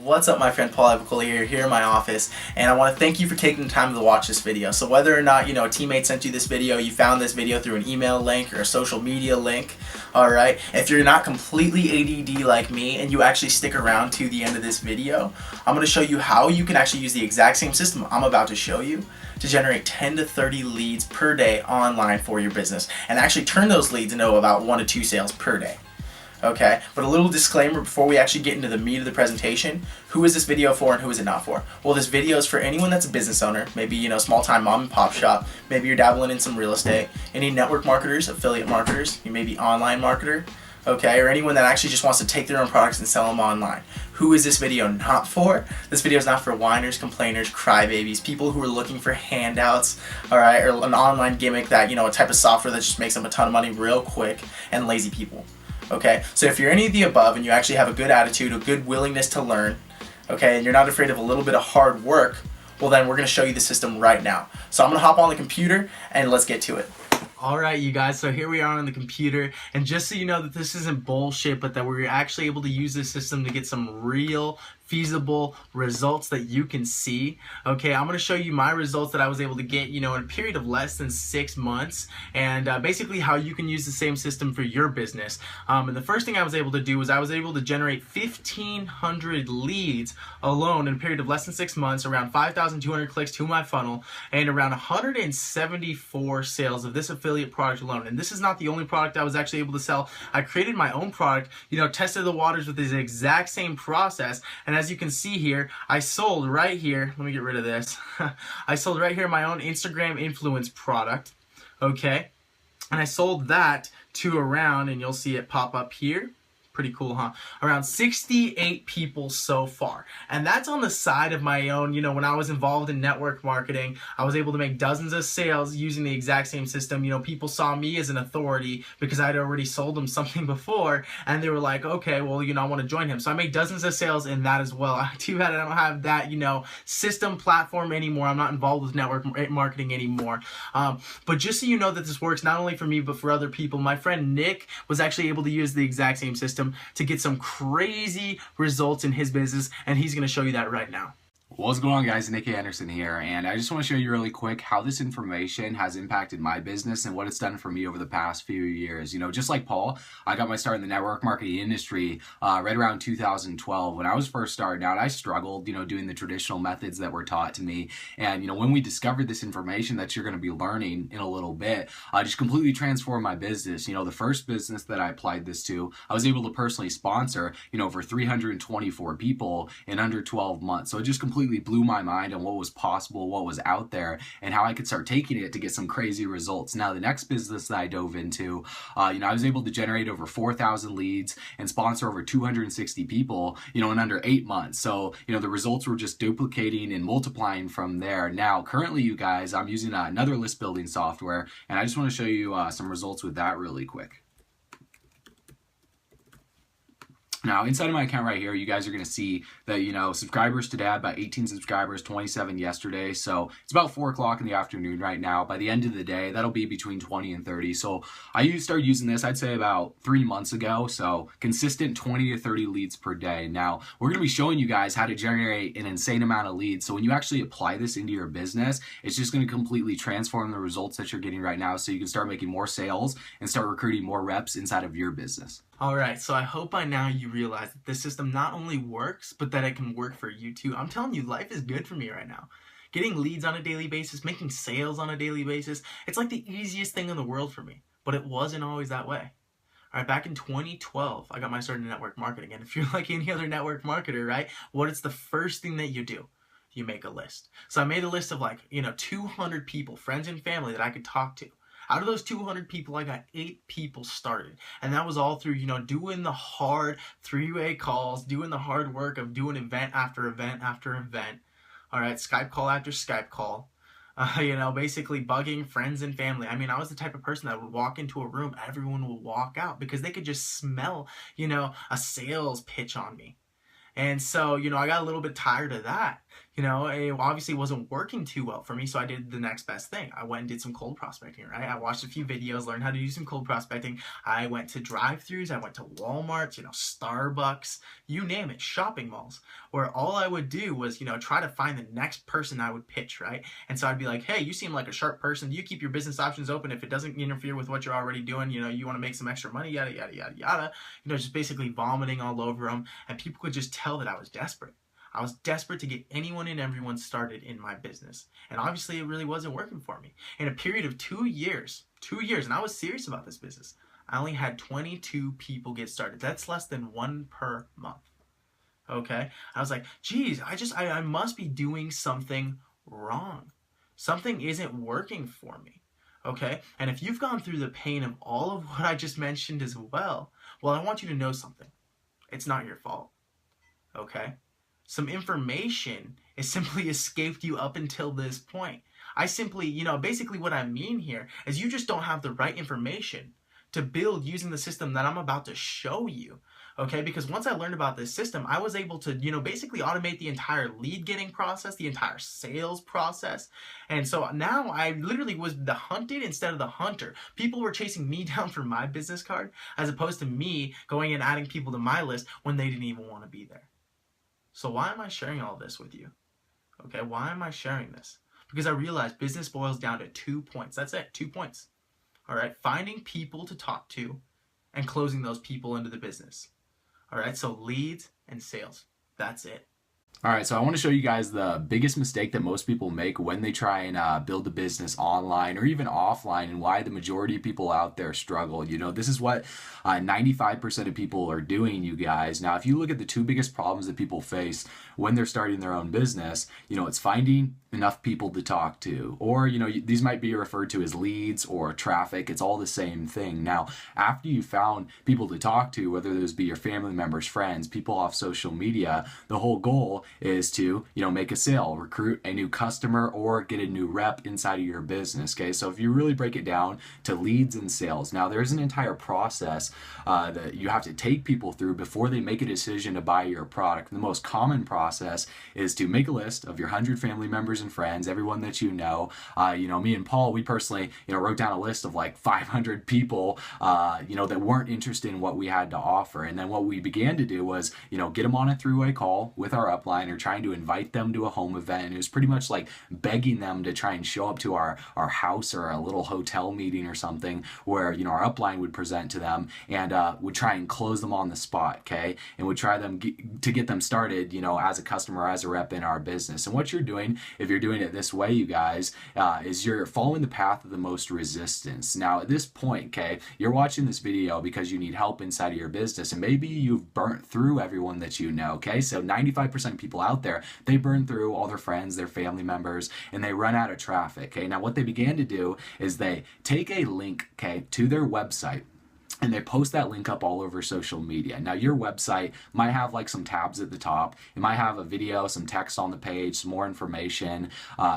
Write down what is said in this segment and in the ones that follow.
What's up, my friend Paul Avicola here in my office, and I want to thank you for taking the time to watch this video. So whether or not, a teammate sent you this video, you found this video through an email link or a social media link, alright, if you're not completely ADD like me and you actually stick around to the end of this video, I'm going to show you how you can actually use the exact same system I'm about to show you to generate 10 to 30 leads per day online for your business, and actually turn those leads into about 1 to 2 sales per day. Okay, but a little disclaimer before we actually get into the meat of the presentation. Who is this video for and who is it not for? Well, this video is for anyone that's a business owner, maybe, small-time mom and pop shop, maybe you're dabbling in some real estate, any network marketers, affiliate marketers, you may be online marketer, okay, or anyone that actually just wants to take their own products and sell them online. Who is this video not for? This video is not for whiners, complainers, crybabies, people who are looking for handouts, alright, or an online gimmick that, a type of software that just makes them a ton of money real quick, and lazy people. Okay, so if you're any of the above and you actually have a good attitude, a good willingness to learn, okay, and you're not afraid of a little bit of hard work, well then we're going to show you the system right now. So I'm going to hop on the computer and let's get to it. Alright, you guys, so here we are on the computer, and just so you know that this isn't bullshit, but that we're actually able to use this system to get some real feasible results that you can see. Okay, I'm going to show you my results that I was able to get, in a period of less than 6 months, and basically how you can use the same system for your business. And the first thing I was able to do was I was able to generate 1,500 leads alone in a period of less than 6 months, around 5,200 clicks to my funnel, and around 174 sales of this affiliate product alone. And this is not the only product I was actually able to sell. I created my own product, tested the waters with this exact same process, and as you can see here, I sold right here, let me get rid of this, I sold right here my own Instagram influence product, okay, and I sold that to around, and you'll see it pop up here. Pretty cool, huh? Around 68 people so far. And that's on the side of my own, when I was involved in network marketing, I was able to make dozens of sales using the exact same system. People saw me as an authority because I'd already sold them something before, and they were like, okay, well, I want to join him. So I made dozens of sales in that as well. Too bad I don't have that, system platform anymore. I'm not involved with network marketing anymore. But just so you know that this works not only for me, but for other people. My friend Nick was actually able to use the exact same system to get some crazy results in his business, and he's going to show you that right now. What's going on, guys? Nick Anderson here, and I just want to show you really quick how this information has impacted my business and what it's done for me over the past few years. Just like Paul, I got my start in the network marketing industry right around 2012. When I was first starting out, I struggled, doing the traditional methods that were taught to me. And, when we discovered this information that you're going to be learning in a little bit, just completely transformed my business. The first business that I applied this to, I was able to personally sponsor, for 324 people in under 12 months. So it just completely blew my mind on what was possible, what was out there, and how I could start taking it to get some crazy results. Now, the next business that I dove into, I was able to generate over 4,000 leads and sponsor over 260 people, in under 8 months. So, the results were just duplicating and multiplying from there. Now, currently, you guys, I'm using another list building software, and I just want to show you some results with that really quick. Now, inside of my account right here, you guys are going to see that, subscribers today, I had about 18 subscribers, 27 yesterday. So it's about 4 o'clock in the afternoon right now. By the end of the day, that'll be between 20 and 30. So I started using this, I'd say about 3 months ago. So consistent 20 to 30 leads per day. Now, we're going to be showing you guys how to generate an insane amount of leads. So when you actually apply this into your business, it's just going to completely transform the results that you're getting right now. So you can start making more sales and start recruiting more reps inside of your business. Alright, so I hope by now you realize that this system not only works, but that it can work for you too. I'm telling you, life is good for me right now. Getting leads on a daily basis, making sales on a daily basis, it's like the easiest thing in the world for me. But it wasn't always that way. Alright, back in 2012, I got my start in network marketing. And if you're like any other network marketer, right, what is the first thing that you do? You make a list. So I made a list of 200 people, friends and family that I could talk to. Out of those 200 people, I got 8 people started. And that was all through, doing the hard 3-way calls, doing the hard work of doing event after event after event. All right, Skype call after Skype call. Basically bugging friends and family. I mean, I was the type of person that would walk into a room, everyone would walk out because they could just smell, a sales pitch on me. And so, I got a little bit tired of that. it obviously wasn't working too well for me, so I did the next best thing. I went and did some cold prospecting, right? I watched a few videos, learned how to do some cold prospecting. I went to drive-thrus, I went to Walmart, Starbucks, you name it, shopping malls, where all I would do was, try to find the next person I would pitch, right? And so I'd be like, hey, you seem like a sharp person. Do you keep your business options open if it doesn't interfere with what you're already doing? You want to make some extra money, yada, yada, yada, yada. Just basically vomiting all over them. And people could just tell that I was desperate. I was desperate to get anyone and everyone started in my business. And obviously it really wasn't working for me. In a period of 2 years, and I was serious about this business, I only had 22 people get started. That's less than one per month. Okay? I was like, geez, I must be doing something wrong. Something isn't working for me. Okay? And if you've gone through the pain of all of what I just mentioned as well, I want you to know something. It's not your fault. Okay? Some information has simply escaped you up until this point. I simply, basically what I mean here is you just don't have the right information to build using the system that I'm about to show you. Okay, because once I learned about this system, I was able to, basically automate the entire lead getting process, the entire sales process. And so now I literally was the hunted instead of the hunter. People were chasing me down for my business card as opposed to me going and adding people to my list when they didn't even want to be there. So why am I sharing all this with you? Okay, why am I sharing this? Because I realized business boils down to 2 points. That's it, 2 points. All right, finding people to talk to and closing those people into the business. All right, so leads and sales. That's it. All right, so I want to show you guys the biggest mistake that most people make when they try and build a business online or even offline, and why the majority of people out there struggle. This is what 95% of people are doing, you guys. Now, if you look at the 2 biggest problems that people face when they're starting their own business, it's finding enough people to talk to, or these might be referred to as leads or traffic. It's all the same thing. Now, after you found people to talk to, whether those be your family members, friends, people off social media, the whole goal is to make a sale, recruit a new customer, or get a new rep inside of your business. Okay, so if you really break it down to leads and sales, now there's an entire process that you have to take people through before they make a decision to buy your product. The most common process is to make a list of your 100 family members and friends, everyone that you know. Me and Paul, we personally, wrote down a list of like 500 people, that weren't interested in what we had to offer. And then what we began to do was, get them on a three-way call with our upline, or trying to invite them to a home event. And it was pretty much like begging them to try and show up to our house or a little hotel meeting or something where, our upline would present to them and would try and close them on the spot, okay? And would try to get them started, as a customer, as a rep in our business. And what you're doing, if you're doing it this way, you guys, is you're following the path of the most resistance. Now, at this point, okay, you're watching this video because you need help inside of your business, and maybe you've burnt through everyone that you know, okay? So 95% of people out there, they burn through all their friends, their family members, and they run out of traffic, okay? Now, what they began to do is they take a link, okay, to their website, and they post that link up all over social media. Now, your website might have like some tabs at the top. It might have a video, some text on the page, some more information.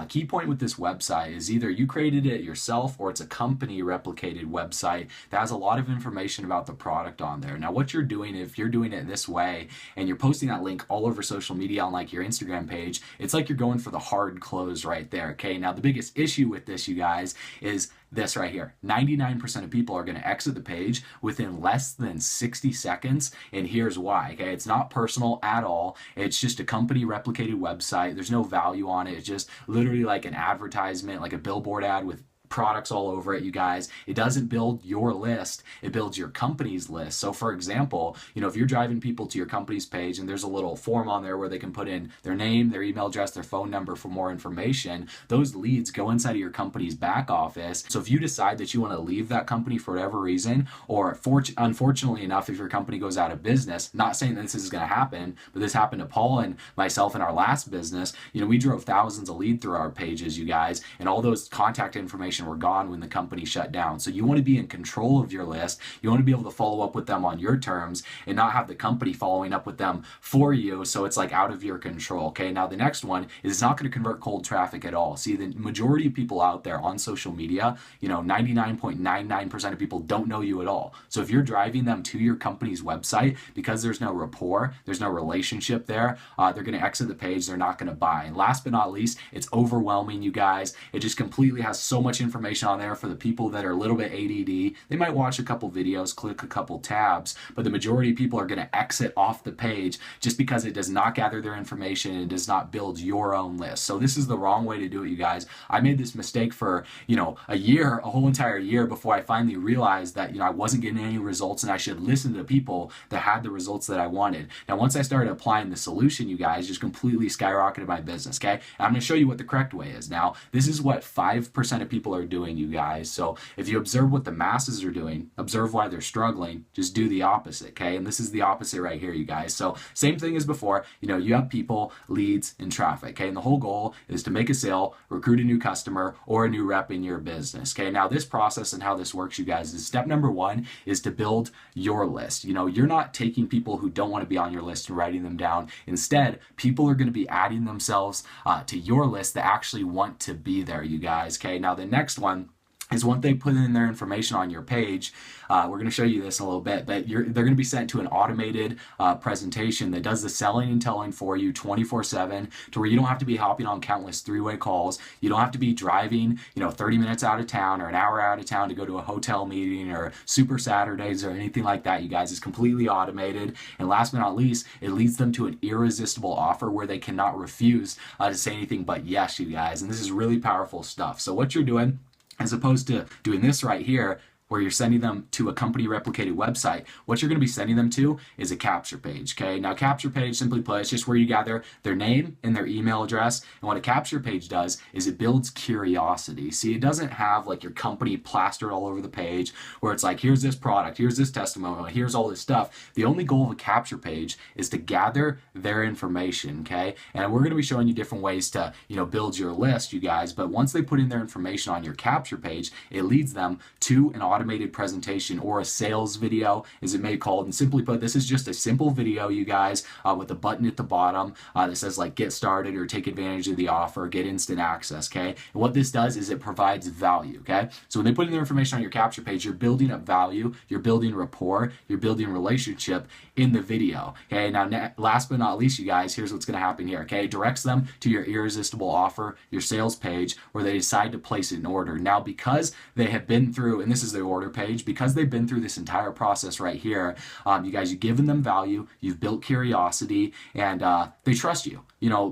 Key point with this website is either you created it yourself or it's a company replicated website that has a lot of information about the product on there. Now, what you're doing, if you're doing it this way and you're posting that link all over social media on like your Instagram page, it's like you're going for the hard close right there, okay? Now, the biggest issue with this, you guys, is this right here. 99% of people are going to exit the page within less than 60 seconds, and here's why, okay? It's not personal at all. It's just a company replicated website. There's no value on it. It's just literally like an advertisement, like a billboard ad with products all over it, you guys. It doesn't build your list, it builds your company's list. So for example, if you're driving people to your company's page and there's a little form on there where they can put in their name, their email address, their phone number for more information, those leads go inside of your company's back office. So if you decide that you want to leave that company for whatever reason, or unfortunately enough, if your company goes out of business, not saying that this is going to happen, but this happened to Paul and myself in our last business, we drove thousands of leads through our pages, you guys, and all those contact information information were gone when the company shut down. So you want to be in control of your list. You want to be able to follow up with them on your terms and not have the company following up with them for you, so it's like out of your control. Okay, now the next one is it's not going to convert cold traffic at all. See, the majority of people out there on social media, 99.99% of people don't know you at all. So if you're driving them to your company's website, because there's no rapport, there's no relationship there, they're going to exit the page, they're not going to buy. And last but not least, it's overwhelming, you guys. It just completely has so much information on there for the people that are a little bit ADD. They might watch a couple videos, click a couple tabs, but the majority of people are going to exit off the page just because it does not gather their information and does not build your own list. So this is the wrong way to do it, you guys. I made this mistake for, a whole entire year before I finally realized that, I wasn't getting any results and I should listen to people that had the results that I wanted. Now, once I started applying the solution, you guys, just completely skyrocketed my business, okay? And I'm going to show you what the correct way is. Now, this is what 5% of people are doing, you guys. So if you observe what the masses are doing, observe why they're struggling, just do the opposite, okay? And this is the opposite right here, you guys. So same thing as before, you have people, leads, and traffic, okay? And the whole goal is to make a sale, recruit a new customer, or a new rep in your business, okay? Now, this process and how this works, you guys, is step number one is to build your list. You're not taking people who don't want to be on your list and writing them down. Instead, people are going to be adding themselves to your list that actually want to be there, you guys, okay? Now, the next one is once they put in their information on your page, we're going to show you this in a little bit, but they're going to be sent to an automated presentation that does the selling and telling for you 24/7, to where you don't have to be hopping on countless three-way calls. You don't have to be driving 30 minutes out of town or an hour out of town to go to a hotel meeting or Super Saturdays or anything like that, you guys. It's completely automated. And last but not least, it leads them to an irresistible offer where they cannot refuse to say anything but yes, you guys. And this is really powerful stuff. So what you're doing, as opposed to doing this right here, where you're sending them to a company replicated website, what you're going to be sending them to is a capture page, okay? Now, capture page, simply put, it's just where you gather their name and their email address. And what a capture page does is it builds curiosity. See, it doesn't have like your company plastered all over the page where it's like, here's this product, here's this testimonial, here's all this stuff. The only goal of a capture page is to gather their information, okay? And we're going to be showing you different ways to, build your list, you guys. But once they put in their information on your capture page, it leads them to an automated presentation, or a sales video, as it may be called. And simply put, this is just a simple video, you guys, with a button at the bottom that says like get started or take advantage of the offer, get instant access, okay? And what this does is it provides value, okay? So when they put in their information on your capture page, you're building up value, you're building rapport, you're building relationship in the video, okay? Now, last but not least, you guys, here's what's going to happen here, okay? It directs them to your irresistible offer, your sales page, where they decide to place an order. Now, because they have been through, and this is the order page, because they've been through this entire process right here, you guys, you've given them value, you've built curiosity, and they trust you.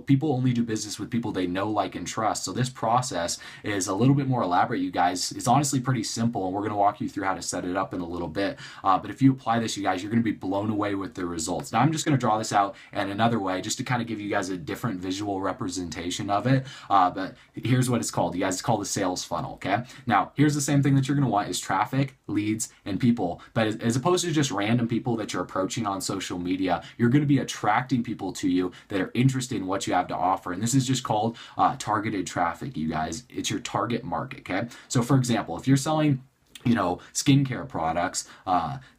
People only do business with people they know, like, and trust. So this process is a little bit more elaborate, you guys. It's honestly pretty simple, and we're going to walk you through how to set it up in a little bit. But if you apply this, you guys, you're going to be blown away with the results. Now, I'm just going to draw this out in another way, just to kind of give you guys a different visual representation of it. But here's what it's called. You guys, it's called the sales funnel, okay? Now, here's the same thing that you're going to want is traffic, leads, and people. But as opposed to just random people that you're approaching on social media, you're going to be attracting people to you that are interested in what you have to offer. And this is just called targeted traffic, you guys. It's your target market, okay? So for example, if you're selling skincare products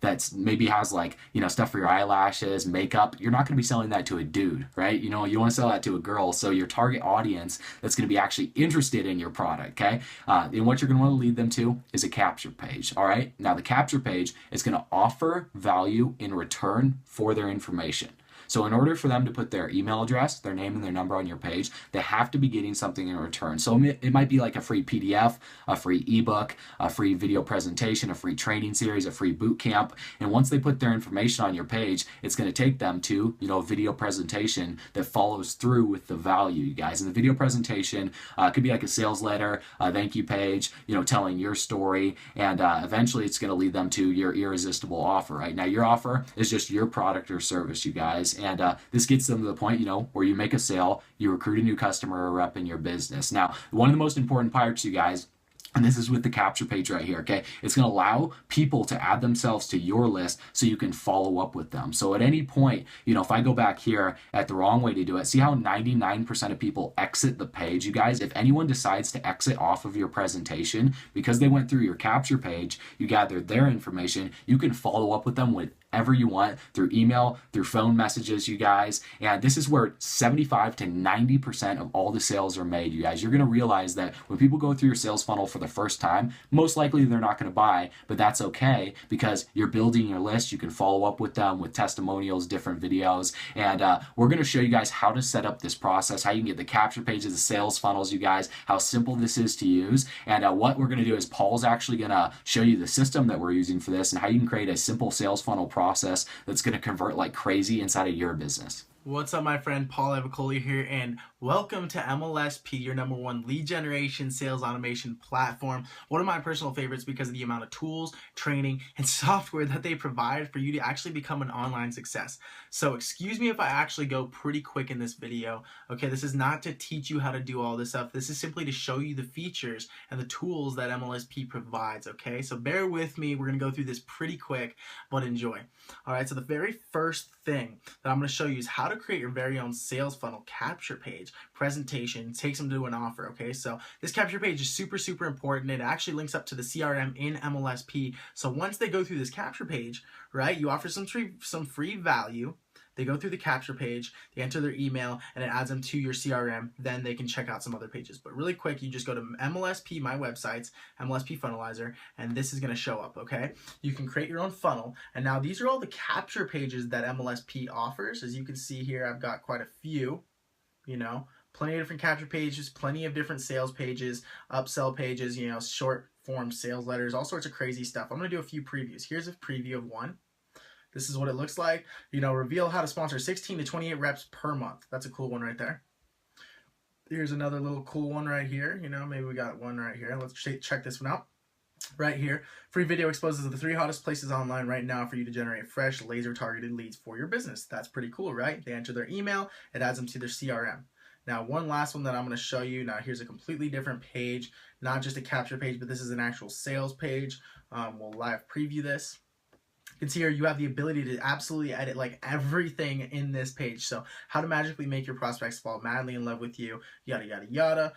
that's maybe has like, stuff for your eyelashes, makeup, you're not going to be selling that to a dude, right? You want to sell that to a girl. So your target audience that's going to be actually interested in your product, okay? And what you're going to want to lead them to is a capture page, all right? Now, the capture page is going to offer value in return for their information. So in order for them to put their email address, their name, and their number on your page, they have to be getting something in return. So it might be like a free PDF, a free ebook, a free video presentation, a free training series, a free boot camp. And once they put their information on your page, it's going to take them to, a video presentation that follows through with the value, you guys. And the video presentation could be like a sales letter, a thank you page, telling your story. And eventually it's going to lead them to your irresistible offer, right? Now, your offer is just your product or service, you guys. And this gets them to the point, where you make a sale, you recruit a new customer or rep in your business. Now, one of the most important parts, you guys, And this is with the capture page right here, okay? It's gonna allow people to add themselves to your list so you can follow up with them. So at any point, if I go back here at the wrong way to do it, see how 99% of people exit the page, you guys? If anyone decides to exit off of your presentation because they went through your capture page, you gathered their information, you can follow up with them whenever you want through email, through phone messages, you guys. And this is where 75 to 90% of all the sales are made, you guys. You're gonna realize that when people go through your sales funnel for the first time, most likely they're not going to buy, but that's okay because you're building your list. You can follow up with them with testimonials, different videos, and we're going to show you guys how to set up this process, how you can get the capture pages, the sales funnels, you guys, how simple this is to use. And what we're going to do is Paul's actually going to show you the system that we're using for this and how you can create a simple sales funnel process that's going to convert like crazy inside of your business. What's up, my friend? Paul Evacoli here, and welcome to MLSP, your #1 lead generation sales automation platform. One of my personal favorites because of the amount of tools, training, and software that they provide for you to actually become an online success. So excuse me if I actually go pretty quick in this video. Okay, this is not to teach you how to do all this stuff. This is simply to show you the features and the tools that MLSP provides, okay? So bear with me. We're going to go through this pretty quick, but enjoy. All right, so the very first thing that I'm going to show you is how to create your very own sales funnel capture page, presentation, takes them to an offer, okay? So this capture page is super, super important. It actually links up to the CRM in MLSP. So once they go through this capture page, right, you offer some free value. They go through the capture page, they enter their email, and it adds them to your CRM. Then they can check out some other pages. But really quick, you just go to MLSP, my website's MLSP Funnelizer, and this is going to show up, okay? You can create your own funnel. And now these are all the capture pages that MLSP offers. As you can see here, I've got quite a few, plenty of different capture pages, plenty of different sales pages, upsell pages, short form sales letters, all sorts of crazy stuff. I'm going to do a few previews. Here's a preview of one. This is what it looks like. Reveal how to sponsor 16 to 28 reps per month. That's a cool one right there. Here's another little cool one right here. Maybe we got one right here. Let's check this one out. Right here, free video exposes the 3 hottest places online right now for you to generate fresh, laser-targeted leads for your business. That's pretty cool, right? They enter their email. It adds them to their CRM. Now, one last one that I'm going to show you. Now, here's a completely different page, not just a capture page, but this is an actual sales page. We'll live preview this. You can see here you have the ability to absolutely edit like everything in this page. So how to magically make your prospects fall madly in love with you, yada, yada, yada.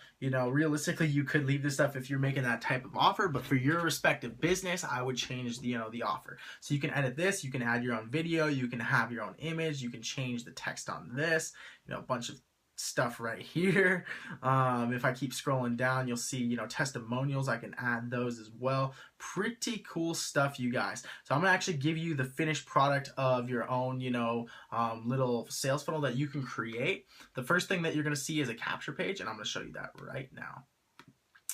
Realistically, you could leave this stuff if you're making that type of offer, but for your respective business, I would change the offer. So you can edit this, you can add your own video, you can have your own image, you can change the text on this, a bunch of stuff right here. If I keep scrolling down, you'll see, testimonials. I can add those as well. Pretty cool stuff, you guys. So I'm gonna actually give you the finished product of your own, little sales funnel that you can create. The first thing that you're gonna see is a capture page, and I'm gonna show you that right now,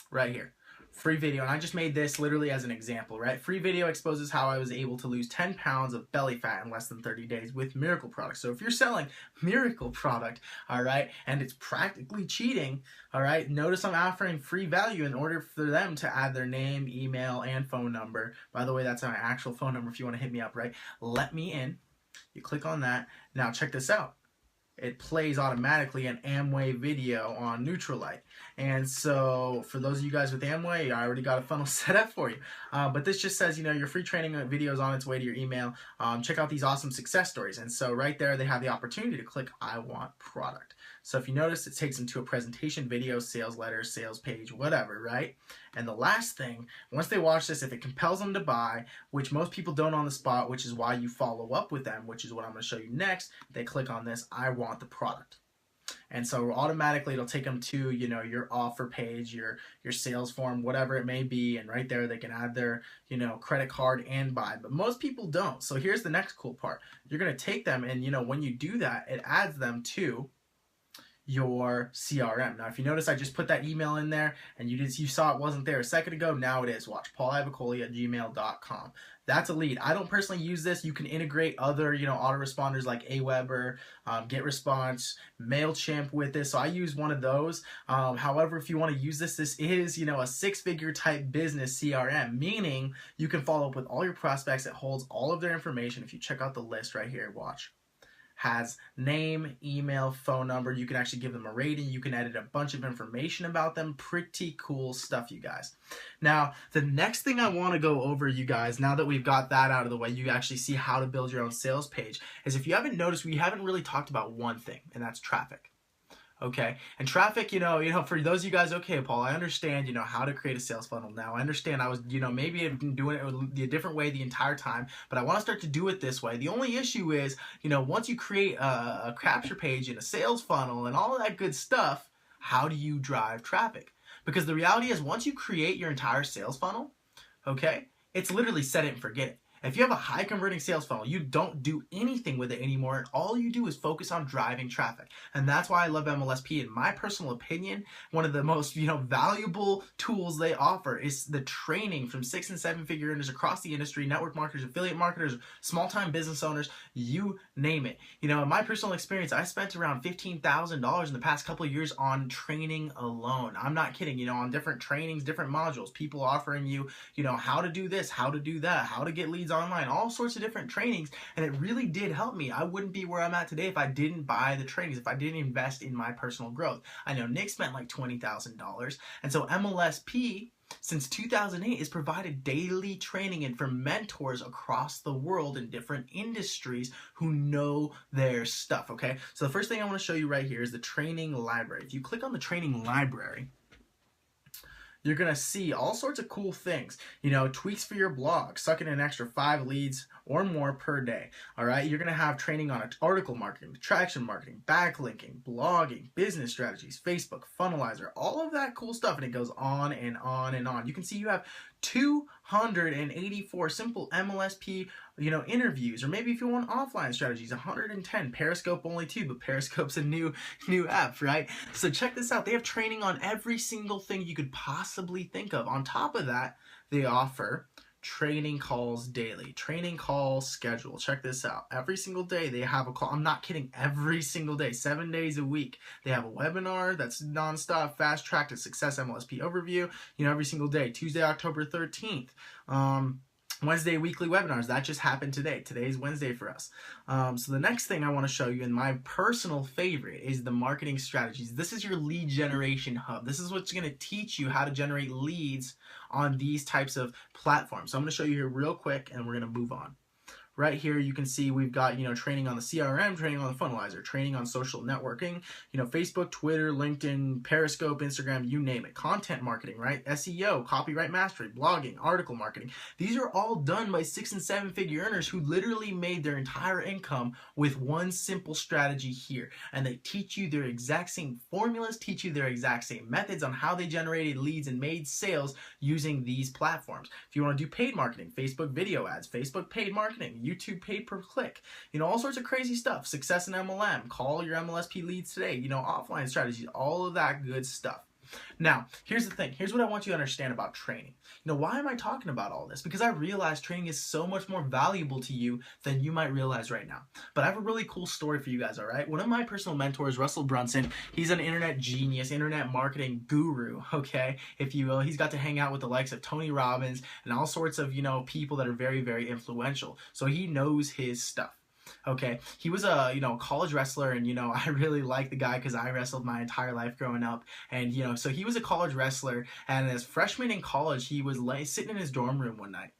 right here. Free video, and I just made this literally as an example, right? Free video exposes how I was able to lose 10 pounds of belly fat in less than 30 days with Miracle products. So if you're selling Miracle product, all right, and it's practically cheating, all right, notice I'm offering free value in order for them to add their name, email, and phone number. By the way, that's my actual phone number if you want to hit me up, right? Let me in. You click on that. Now check this out. It plays automatically an Amway video on Neutralite. And so for those of you guys with Amway, I already got a funnel set up for you. But this just says, your free training video is on its way to your email. Check out these awesome success stories. And so right there, they have the opportunity to click I want product. So if you notice, it takes them to a presentation video, sales letter, sales page, whatever, right? And the last thing, once they watch this, if it compels them to buy, which most people don't on the spot, which is why you follow up with them, which is what I'm going to show you next, they click on this, I want the product. And so automatically it'll take them to, your offer page, your sales form, whatever it may be. And right there, they can add their, credit card and buy. But most people don't. So here's the next cool part. You're going to take them and, when you do that, it adds them to your CRM. Now, if you notice, I just put that email in there and you saw it wasn't there a second ago. Now it is. Watch, paulivacoli@gmail.com. That's a lead. I don't personally use this. You can integrate other, autoresponders like Aweber, GetResponse, MailChimp with this. So I use one of those. However, if you want to use this is, a 6-figure type business CRM, meaning you can follow up with all your prospects. It holds all of their information. If you check out the list right here, watch. has name, email, phone number. You can actually give them a rating. You can edit a bunch of information about them. Pretty cool stuff, you guys. Now, the next thing I want to go over, you guys, now that we've got that out of the way, you actually see how to build your own sales page, is if you haven't noticed, we haven't really talked about one thing, and that's traffic. Okay, and traffic, for those of you guys, okay, Paul, I understand, how to create a sales funnel now. I understand I was, maybe I've been doing it a different way the entire time, but I want to start to do it this way. The only issue is, once you create a capture page and a sales funnel and all of that good stuff, how do you drive traffic? Because the reality is, once you create your entire sales funnel, okay, it's literally set it and forget it. If you have a high converting sales funnel, you don't do anything with it anymore, and all you do is focus on driving traffic. And that's why I love MLSP. In my personal opinion, one of the most valuable tools they offer is the training from 6- and 7-figure earners across the industry, network marketers, affiliate marketers, small-time business owners, you name it. In my personal experience, I spent around $15,000 in the past couple of years on training alone. I'm not kidding, on different trainings, different modules, people offering you, how to do this, how to do that, how to get leads online, all sorts of different trainings, and it really did help me. I wouldn't be where I'm at today if I didn't buy the trainings, if I didn't invest in my personal growth. I know Nick spent like $20,000, and so MLSP since 2008 has provided daily training and for mentors across the world in different industries who know their stuff. Okay, so the first thing I want to show you right here is the training library. If you click on the training library, you're going to see all sorts of cool things, tweaks for your blog, sucking in an extra 5 leads or more per day. All right. You're going to have training on article marketing, traction marketing, backlinking, blogging, business strategies, Facebook, funnelizer, all of that cool stuff. And it goes on and on and on. You can see you have 284 simple MLSP, interviews, or maybe if you want offline strategies, 110. Periscope only 2, but Periscope's a new app, right? So check this out. They have training on every single thing you could possibly think of. On top of that, they offer training calls daily, training call schedule. Check this out. Every single day they have a call. I'm not kidding. Every single day, 7 days a week, they have a webinar that's nonstop, fast track to success MLSP overview, every single day. Tuesday, October 13th. Wednesday weekly webinars. That just happened today. Today's Wednesday for us. So the next thing I want to show you, and my personal favorite, is the marketing strategies. This is your lead generation hub. This is what's going to teach you how to generate leads on these types of platforms. So I'm going to show you here real quick, and we're going to move on. Right here, you can see we've got, training on the CRM, training on the funnelizer, training on social networking, Facebook, Twitter, LinkedIn, Periscope, Instagram, you name it. Content marketing, right? SEO, copyright mastery, blogging, article marketing. These are all done by 6- and 7-figure earners who literally made their entire income with one simple strategy here. And they teach you their exact same formulas, teach you their exact same methods on how they generated leads and made sales using these platforms. If you want to do paid marketing, Facebook video ads, Facebook paid marketing, YouTube paid per click, all sorts of crazy stuff. Success in MLM, call your MLSP leads today, offline strategies, all of that good stuff. Now, here's the thing. Here's what I want you to understand about training. Why am I talking about all this? Because I realize training is so much more valuable to you than you might realize right now. But I have a really cool story for you guys, all right? One of my personal mentors, Russell Brunson, he's an internet genius, internet marketing guru, okay, if you will. He's got to hang out with the likes of Tony Robbins and all sorts of, people that are very, very influential. So he knows his stuff. Okay, he was a college wrestler, and I really like the guy because I wrestled my entire life growing up, and so he was a college wrestler, and as freshman in college, he was sitting in his dorm room one night.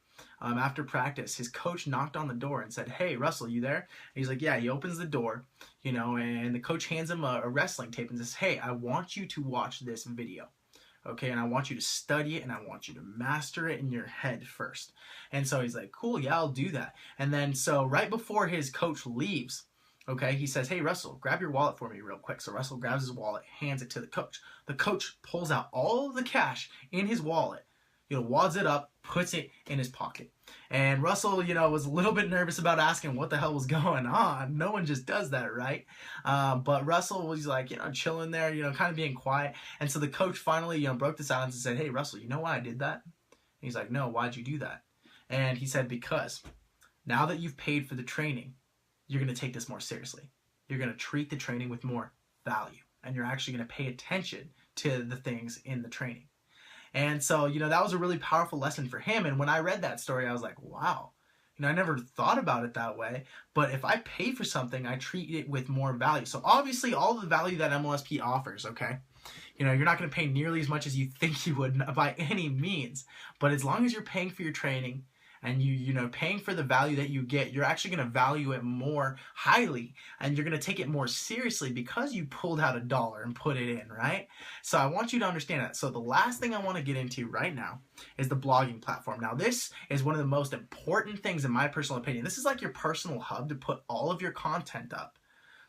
After practice, his coach knocked on the door and said, "Hey, Russell, you there?" And he's like, "Yeah." He opens the door, and the coach hands him a wrestling tape and says, "Hey, I want you to watch this video. Okay, and I want you to study it, and I want you to master it in your head first." And so he's like, "Cool, yeah, I'll do that." And then so right before his coach leaves, okay, he says, "Hey, Russell, grab your wallet for me real quick." So Russell grabs his wallet, hands it to the coach. The coach pulls out all of the cash in his wallet, wads it up, puts it in his pocket. And Russell, was a little bit nervous about asking what the hell was going on. No one just does that, right? But Russell was like, chilling there, kind of being quiet. And so the coach finally, broke the silence and said, "Hey, Russell, you know why I did that?" And he's like, "No, why'd you do that?" And he said, "Because now that you've paid for the training, you're going to take this more seriously. You're going to treat the training with more value. And you're actually going to pay attention to the things in the training." And so, that was a really powerful lesson for him. And when I read that story, I was like, wow, I never thought about it that way, but if I pay for something, I treat it with more value. So obviously all the value that MLSP offers, okay? You're not going to pay nearly as much as you think you would by any means, but as long as you're paying for your training and paying for the value that you get, you're actually going to value it more highly, and you're going to take it more seriously because you pulled out $1 and put it in, right? So I want you to understand that. So the last thing I want to get into right now is the blogging platform. Now this is one of the most important things in my personal opinion. This is like your personal hub to put all of your content up,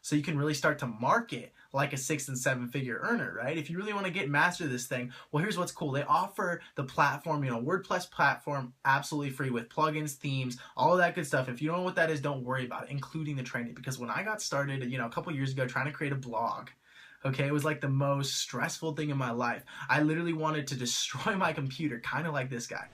so you can really start to market like a 6- and 7-figure earner, right? If you really want to get master this thing, well, here's what's cool. They offer the platform, WordPress platform, absolutely free with plugins, themes, all of that good stuff. If you don't know what that is, don't worry about it, including the training. Because when I got started, a couple years ago trying to create a blog, okay, it was like the most stressful thing in my life. I literally wanted to destroy my computer, kind of like this guy.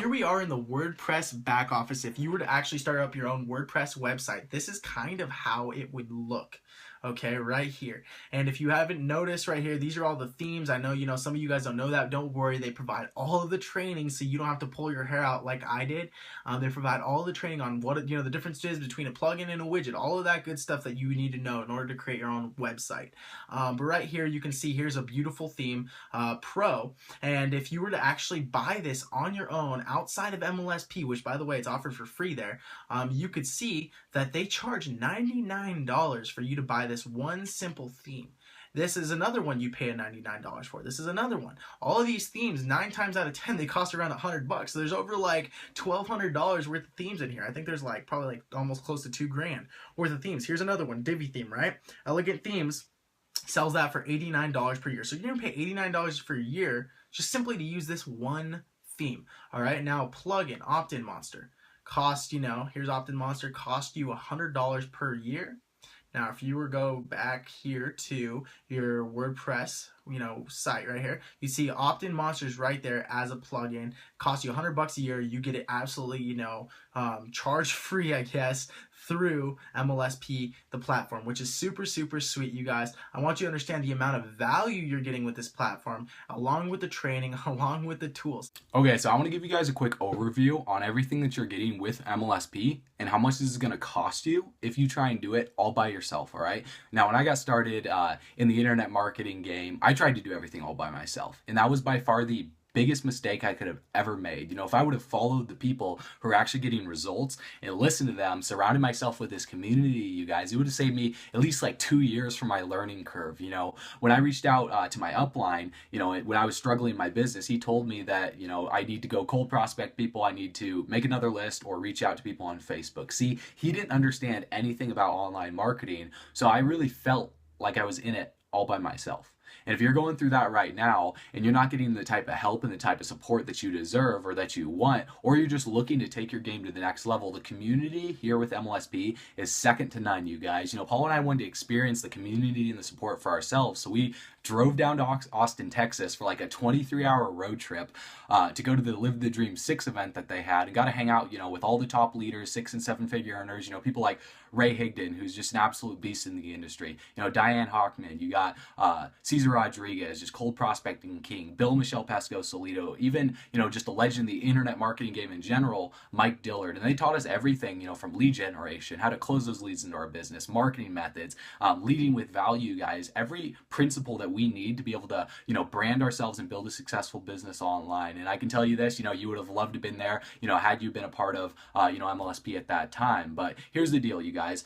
We are in the WordPress back office. If you were to actually start up your own WordPress website, this is kind of how it would look, okay, right here. And if you haven't noticed right here, these are all the themes. I know, some of you guys don't know that. Don't worry. They provide all of the training, so you don't have to pull your hair out like I did. They provide all the training on what, the difference is between a plugin and a widget, all of that good stuff that you need to know in order to create your own website. But right here, you can see here's a beautiful theme, Pro. And if you were to actually buy this on your own outside of MLSP, which by the way, it's offered for free there, you could see that they charge $99 for you to buy this one simple theme. This is another one you pay $99 for. This is another one. All of these themes, 9 times out of 10, they cost around $100. So there's over like $1,200 worth of themes in here. I think there's probably almost close to $2,000 worth of themes. Here's another one, Divi theme, right? Elegant Themes sells that for $89 per year. So you're gonna pay $89 for a year just simply to use this one theme. All right, now plugin, Opt-in Monster, cost, here's Opt-in Monster, cost you $100 per year. Now, if you were go back here to your WordPress, site right here, you see Opt-in Monsters right there as a plugin. Costs you $100 a year. You get it absolutely, charge free, I guess, through MLSP, the platform, which is super, super sweet, you guys. I want you to understand the amount of value you're getting with this platform, along with the training, along with the tools. Okay, so I want to give you guys a quick overview on everything that you're getting with MLSP and how much this is going to cost you if you try and do it all by yourself, all right? Now, when I got started in the internet marketing game, I tried to do everything all by myself, and that was by far the biggest mistake I could have ever made. If I would have followed the people who are actually getting results and listened to them, surrounded myself with this community, you guys, it would have saved me at least like 2 years from my learning curve. When I reached out to my upline, when I was struggling in my business, he told me that, I need to go cold prospect people, I need to make another list or reach out to people on Facebook. See, he didn't understand anything about online marketing, so I really felt like I was in it all by myself. And if you're going through that right now and you're not getting the type of help and the type of support that you deserve or that you want, or you're just looking to take your game to the next level, the community here with MLSP is second to none, you guys. Paul and I wanted to experience the community and the support for ourselves, so we drove down to Austin, Texas for like a 23-hour road trip to go to the Live the Dream 6 event that they had, and got to hang out, with all the top leaders, 6- and 7-figure earners, people like Ray Higdon, who's just an absolute beast in the industry, Diane Hockman, you got Cesar Rodriguez, just cold prospecting king, Bill Michelle Pesco Solito, even, just a legend in the internet marketing game in general, Mike Dillard. And they taught us everything, from lead generation, how to close those leads into our business, marketing methods, leading with value, guys, every principle that we need to be able to, brand ourselves and build a successful business online. And I can tell you this, you would have loved to have been there, had you been a part of, MLSP at that time. But here's the deal, you guys,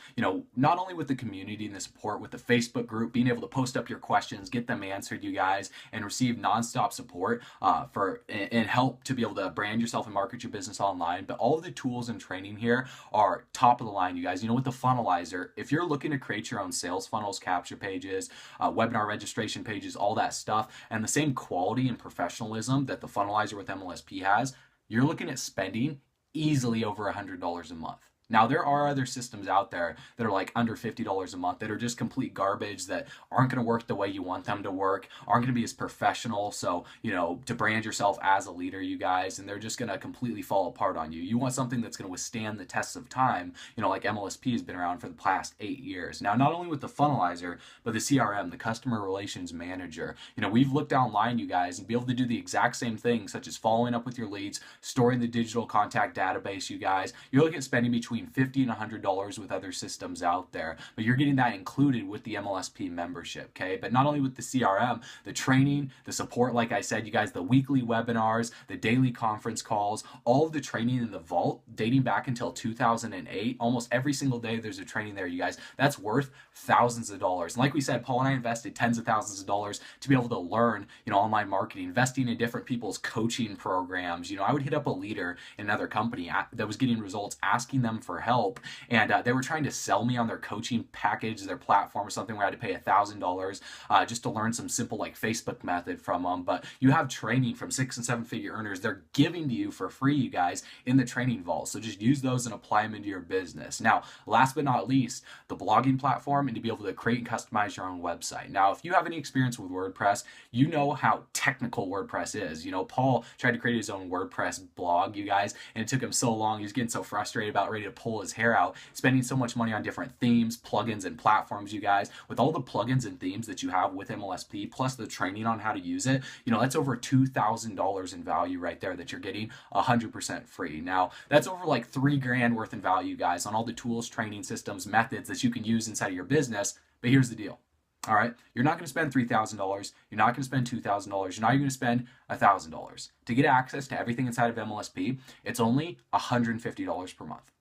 not only with the community and the support with the Facebook group, being able to post up your questions, get them answered, you guys, and receive nonstop support and help to be able to brand yourself and market your business online. But all of the tools and training here are top of the line, you guys. With the funnelizer, if you're looking to create your own sales funnels, capture pages, webinar registration pages, all that stuff, and the same quality and professionalism that the funnelizer with MLSP has, you're looking at spending easily over $100 a month. Now, there are other systems out there that are like under $50 a month that are just complete garbage, that aren't going to work the way you want them to work, aren't going to be as professional. So, to brand yourself as a leader, you guys, and they're just going to completely fall apart on you. You want something that's going to withstand the tests of time, like MLSP has been around for the past 8 years. Now, not only with the funnelizer, but the CRM, the customer relations manager. We've looked online, you guys, and be able to do the exact same thing, such as following up with your leads, storing the digital contact database, you guys. You're looking at spending between $50 and $100 with other systems out there, but you're getting that included with the MLSP membership, okay? But not only with the CRM, the training, the support, like I said, you guys, the weekly webinars, the daily conference calls, all of the training in the vault dating back until 2008, almost every single day there's a training there, you guys. That's worth thousands of dollars. And like we said, Paul and I invested tens of thousands of dollars to be able to learn, online marketing, investing in different people's coaching programs. I would hit up a leader in another company that was getting results, asking them for help, and they were trying to sell me on their coaching package, their platform or something, where I had to pay $1,000 just to learn some simple like Facebook method from them. But you have training from 6 and 7 figure earners they're giving to you for free, you guys, in the training vault. So just use those and apply them into your business. Now, last but not least, the blogging platform, and to be able to create and customize your own website. Now, if you have any experience with WordPress, you know how technical WordPress is. Paul tried to create his own WordPress blog, you guys, and it took him so long. He was getting so frustrated, about ready to pull his hair out, spending so much money on different themes, plugins, and platforms, you guys. With all the plugins and themes that you have with MLSP, plus the training on how to use it, that's over $2,000 in value right there that you're getting 100% free. Now, that's over like $3,000 worth in value, guys, on all the tools, training systems, methods that you can use inside of your business. But here's the deal. All right, you're not going to spend $3,000. You're not going to spend $2,000. You're not even going to spend $1,000 to get access to everything inside of MLSP. It's only $150 per month.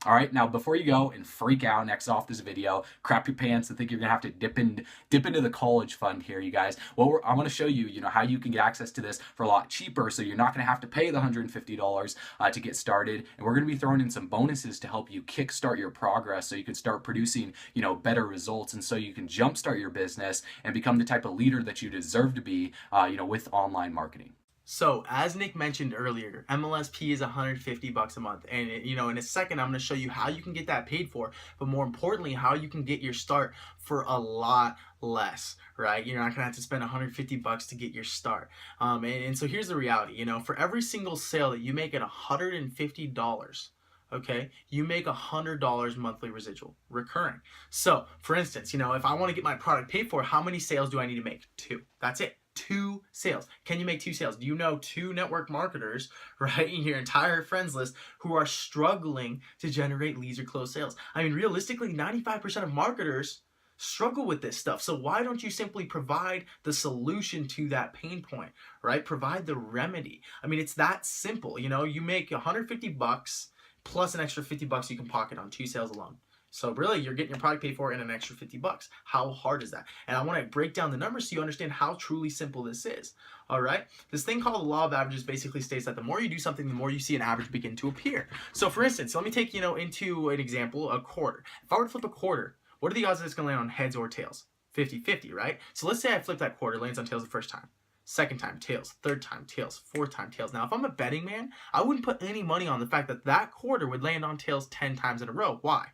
All right, now before you go and freak out and exit off this video, crap your pants and think you're gonna have to dip into the college fund here, you guys. Well, I want to show you, how you can get access to this for a lot cheaper, so you're not gonna have to pay the $150 to get started. And we're gonna be throwing in some bonuses to help you kickstart your progress, so you can start producing, better results, and so you can jumpstart your business and become the type of leader that you deserve to be, with online marketing. So, as Nick mentioned earlier, MLSP is $150 a month, and in a second I'm going to show you how you can get that paid for, but more importantly, how you can get your start for a lot less, right? You're not going to have to spend $150 to get your start. And so here's the reality, for every single sale that you make at $150, okay, you make $100 monthly residual recurring. So, for instance, if I want to get my product paid for, how many sales do I need to make? 2. That's it. 2 sales. Can you make 2 sales? Do you know 2 network marketers, right, in your entire friends list who are struggling to generate leads or close sales? I mean, realistically, 95% of marketers struggle with this stuff. So why don't you simply provide the solution to that pain point, right? Provide the remedy. I mean, it's that simple. You make $150 plus an extra $50 you can pocket on 2 sales alone. So really, you're getting your product paid for and an extra $50. How hard is that? And I want to break down the numbers so you understand how truly simple this is. All right? This thing called the law of averages basically states that the more you do something, the more you see an average begin to appear. So for instance, let me take, into an example, a quarter. If I were to flip a quarter, what are the odds that it's going to land on heads or tails? 50-50, right? So let's say I flip that quarter, lands on tails the first time. Second time, tails. Third time, tails. Fourth time, tails. Now, if I'm a betting man, I wouldn't put any money on the fact that that quarter would land on tails 10 times in a row. Why?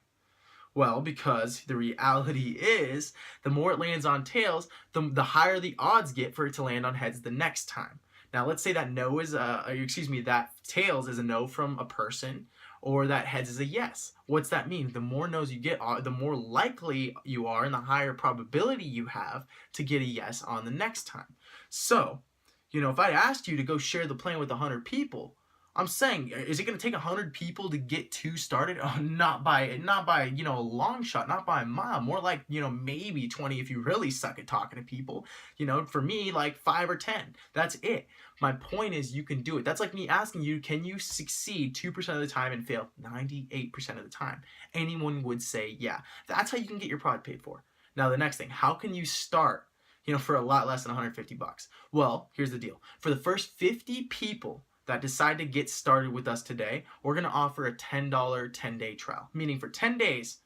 Well, because the reality is, the more it lands on tails, the higher the odds get for it to land on heads the next time. Now, let's say that that tails is a no from a person, or that heads is a yes. What's that mean? The more no's you get, the more likely you are, and the higher probability you have to get a yes on the next time. So, if I asked you to go share the plan with 100 people, I'm saying, is it going to take 100 people to get 2 started? Not by a long shot, not by a mile. More like, maybe 20 if you really suck at talking to people. For me, like 5 or 10. That's it. My point is, you can do it. That's like me asking you, can you succeed 2% of the time and fail 98% of the time? Anyone would say, yeah. That's how you can get your product paid for. Now, the next thing, how can you start, for a lot less than $150? Well, here's the deal. For the first 50 people that decide to get started with us today, we're going to offer a $10 10-day trial. Meaning for 10 days,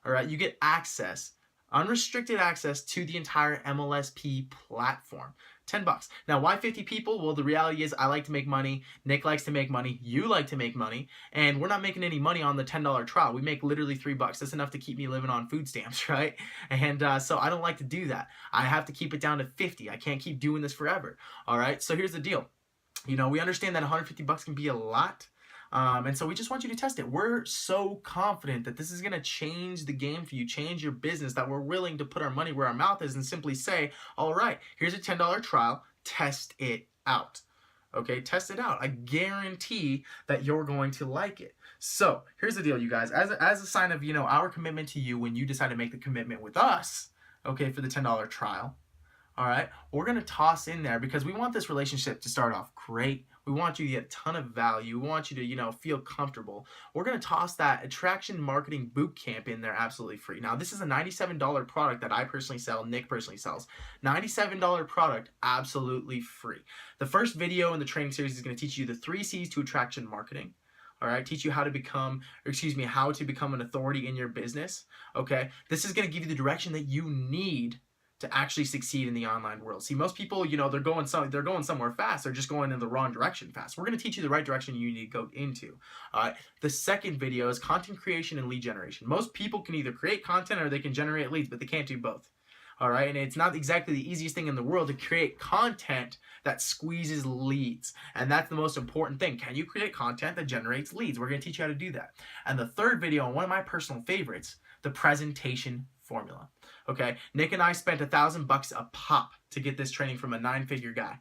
all right, you get access Unrestricted access to the entire MLSP platform. 10 bucks. Now, why 50 people? Well, the reality is I like to make money. Nick likes to make money. You like to make money. And we're not making any money on the $10 trial. We make literally $3. That's enough to keep me living on food stamps, right? And so I don't like to do that. I have to keep it down to 50. I can't keep doing this forever. All right. So here's the deal. You know, we understand that 150 bucks can be a lot. And so we just want you to test it. We're so confident that this is going to change the game for you, change your business, that we're willing to put our money where our mouth is and simply say, all right, here's a $10 trial, test it out. Okay, test it out. I guarantee that you're going to like it. So here's the deal, you guys. As a sign of, you know, our commitment to you when you decide to make the commitment with us, okay, for the $10 trial, all right, we're going to toss in there because we want this relationship to start off great. We want you to get a ton of value. We want you to, you know, feel comfortable. We're going to toss that attraction marketing boot camp in there absolutely free. Now, this is a $97 product that I personally sell, Nick personally sells. $97 product, absolutely free. The first video in the training series is going to teach you the 3 C's to attraction marketing. All right, teach you how to become, how to become an authority in your business. Okay, this is going to give you the direction that you need to actually succeed in the online world. See, most people, you know, they're going somewhere fast. They're just going in the wrong direction fast. We're going to teach you the right direction you need to go into. The second video is content creation and lead generation. Most people can either create content or they can generate leads, but they can't do both. All right, and it's not exactly the easiest thing in the world to create content that squeezes leads, and that's the most important thing. Can you create content that generates leads? We're going to teach you how to do that. And the third video, and one of my personal favorites, the presentation formula. Okay, Nick and I spent $1,000 a pop to get this training from a 9-figure guy.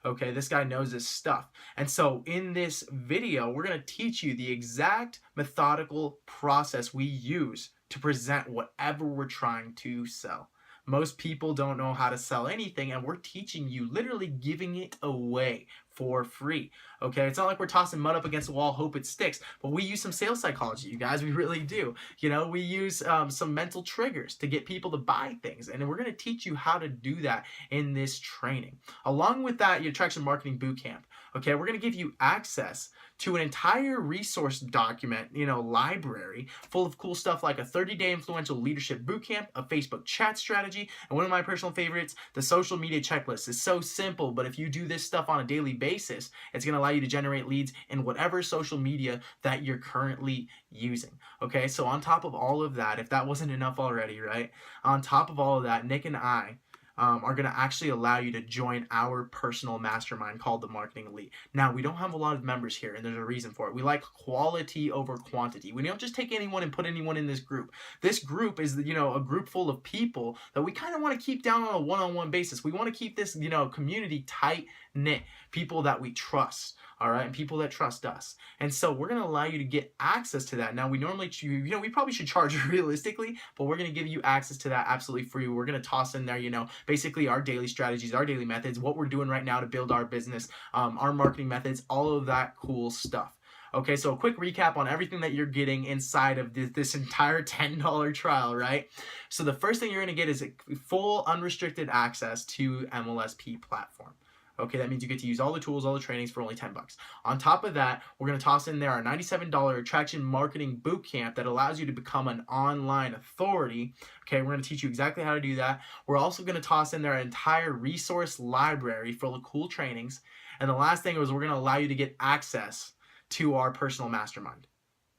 Okay, this guy knows his stuff. And so in this video, we're going to teach you the exact methodical process we use to present whatever we're trying to sell. Most people don't know how to sell anything, and we're teaching you, literally giving it away for free. Okay, it's not like we're tossing mud up against the wall, hope it sticks, but we use some sales psychology, you guys. We really do. You know, we use some mental triggers to get people to buy things, and we're going to teach you how to do that in this training. Along with that, your attraction marketing bootcamp. Okay, we're going to give you access to an entire resource document, you know, library full of cool stuff like a 30-day influential leadership bootcamp, a Facebook chat strategy, and one of my personal favorites, the social media checklist. Is so simple, but if you do this stuff on a daily basis, it's going to allow you to generate leads in whatever social media that you're currently using. Okay, so on top of all of that, if that wasn't enough already, right? On top of all of that, Nick and I are going to actually allow you to join our personal mastermind called the Marketing Elite. Now, we don't have a lot of members here, and there's a reason for it. We like quality over quantity. We don't just take anyone and put anyone in this group. This group is, you know, a group full of people that we kind of want to keep down on a one-on-one basis. We want to keep this, you know, community tight-knit, people that we trust. All right, and people that trust us. And so we're going to allow you to get access to that. Now, we normally, you know, we probably should charge realistically, but we're going to give you access to that absolutely free. We're going to toss in there, you know, basically our daily strategies, our daily methods, what we're doing right now to build our business, our marketing methods, all of that cool stuff. Okay, so a quick recap on everything that you're getting inside of this entire $10 trial, right? So the first thing you're going to get is a full unrestricted access to MLSP platform. Okay, that means you get to use all the tools, all the trainings for only 10 bucks. On top of that, we're going to toss in there our $97 attraction marketing bootcamp that allows you to become an online authority. Okay, we're going to teach you exactly how to do that. We're also going to toss in there an entire resource library full of cool trainings. And the last thing is we're going to allow you to get access to our personal mastermind.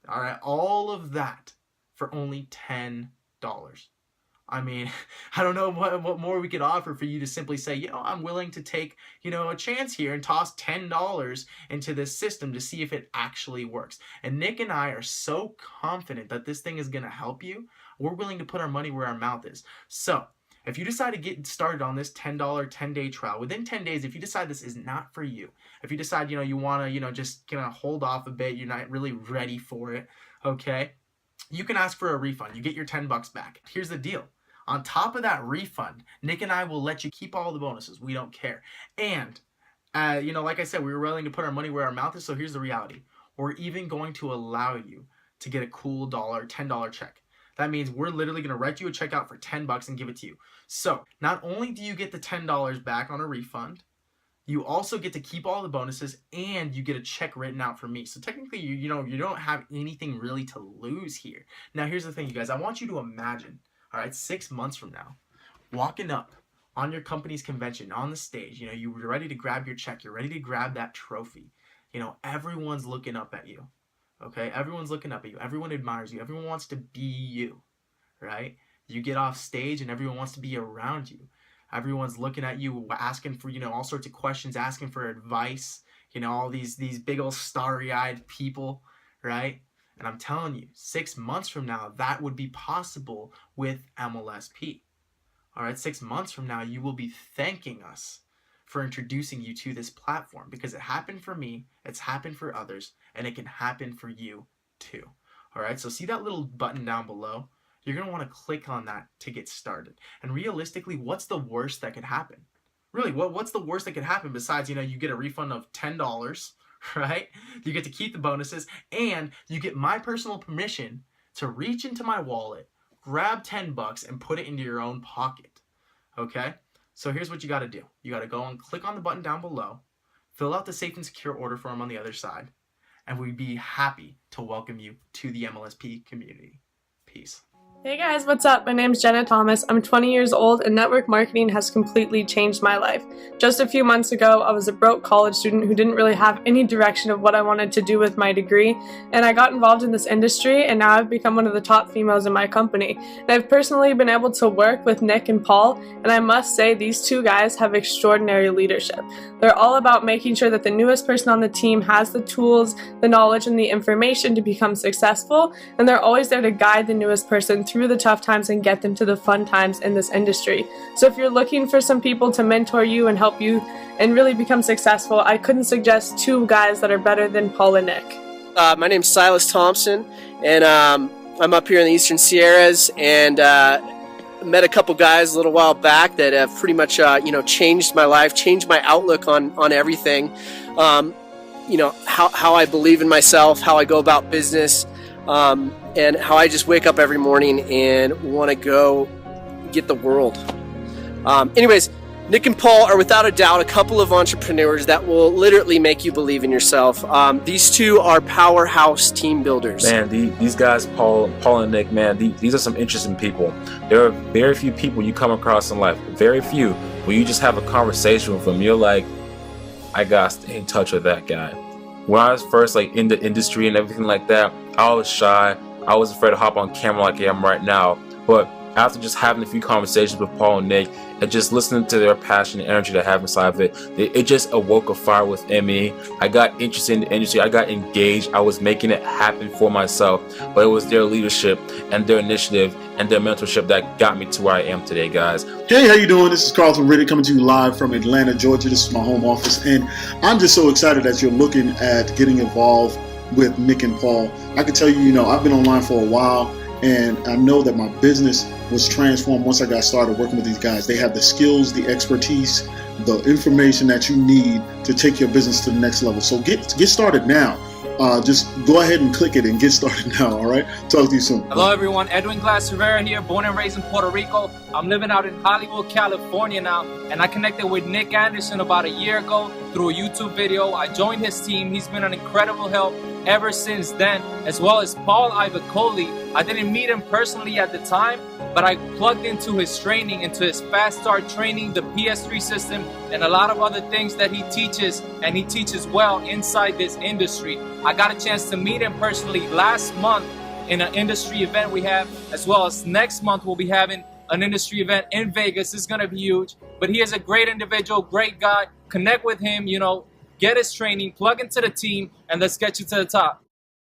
All right, all of that for only $10. I mean, I don't know what more we could offer for you to simply say, you know, I'm willing to take, you know, a chance here and toss $10 into this system to see if it actually works. And Nick and I are so confident that this thing is going to help you. We're willing to put our money where our mouth is. So if you decide to get started on this $10 10-day trial, within 10 days, if you decide this is not for you, if you decide, you know, you want to, you know, just kind of hold off a bit, you're not really ready for it, okay, you can ask for a refund. You get your 10 bucks back. Here's the deal. On top of that refund, Nick and I will let you keep all the bonuses. We don't care. And, you know, like I said, we were willing to put our money where our mouth is, so here's the reality. We're even going to allow you to get a cool $10 check. That means we're literally going to write you a check out for 10 bucks and give it to you. So, not only do you get the $10 back on a refund, you also get to keep all the bonuses, and you get a check written out from me. So technically, you know, you don't have anything really to lose here. Now, here's the thing, you guys. I want you to imagine, all right, 6 months from now, walking up on your company's convention, on the stage, you know, you're ready to grab your check, you're ready to grab that trophy. You know, everyone's looking up at you, okay? Everyone's looking up at you. Everyone admires you. Everyone wants to be you, right? You get off stage and everyone wants to be around you. Everyone's looking at you, asking for, you know, all sorts of questions, asking for advice, you know, all these big old starry-eyed people, right? And I'm telling you, 6 months from now, that would be possible with MLSP. All right, 6 months from now, you will be thanking us for introducing you to this platform, because it happened for me, it's happened for others, and it can happen for you too. All right, so see that little button down below? You're going to want to click on that to get started. And realistically, what's the worst that could happen? Really, what's the worst that could happen besides, you know, you get a refund of $10, right? You get to keep the bonuses, and you get my personal permission to reach into my wallet, grab $10 and put it into your own pocket, okay? So here's what you got to do. You got to go and click on the button down below, fill out the safe and secure order form on the other side, and we'd be happy to welcome you to the MLSP community. Peace. Hey guys, what's up? My name's Jenna Thomas. I'm 20 years old and network marketing has completely changed my life. Just a few months ago, I was a broke college student who didn't really have any direction of what I wanted to do with my degree, and I got involved in this industry, and now I've become one of the top females in my company. And I've personally been able to work with Nick and Paul, and I must say these two guys have extraordinary leadership. They're all about making sure that the newest person on the team has the tools, the knowledge, and the information to become successful, and they're always there to guide the newest person through the tough times and get them to the fun times in this industry. So if you're looking for some people to mentor you and help you and really become successful, I couldn't suggest two guys that are better than Paul and Nick. My name's Silas Thompson, and I'm up here in the Eastern Sierras, and met a couple guys a little while back that have pretty much changed my life, changed my outlook on everything. How I believe in myself, how I go about business, and how I just wake up every morning and want to go get the world. Anyways, Nick and Paul are without a doubt a couple of entrepreneurs that will literally make you believe in yourself. These two are powerhouse team builders. Man, these guys, Paul and Nick, man, these are some interesting people. There are very few people you come across in life, very few, when you just have a conversation with them, you're like, I got to stay in touch with that guy. When I was first in the industry and everything like that, I was shy. I was afraid to hop on camera like I am right now. But after just having a few conversations with Paul and Nick and just listening to their passion and energy they have inside of it, it just awoke a fire within me. I got interested in the industry. I got engaged. I was making it happen for myself. But it was their leadership and their initiative and their mentorship that got me to where I am today, guys. Hey, how you doing? This is Carlton Riddick coming to you live from Atlanta, Georgia. This is my home office, and I'm just so excited that you're looking at getting involved with Nick and Paul. I can tell you, I've been online for a while, and I know that my business was transformed once I got started working with these guys. They have the skills, the expertise, the information that you need to take your business to the next level. So get started now. Just go ahead and click it and get started now, all right? Talk to you soon. Hello, everyone. Edwin Glass Rivera here, born and raised in Puerto Rico. I'm living out in Hollywood, California now, and I connected with Nick Anderson about a year ago through a YouTube video. I joined his team. He's been an incredible help ever since then, as well as Paul Ivacoli. I didn't meet him personally at the time, but I plugged into his training, into his Fast Start training, the PS3 system, and a lot of other things that he teaches, and he teaches well inside this industry. I got a chance to meet him personally last month in an industry event we have, as well as next month we'll be having an industry event in Vegas. It's gonna be huge, but he is a great individual, great guy. Connect with him, get his training, plug into the team, and let's get you to the top.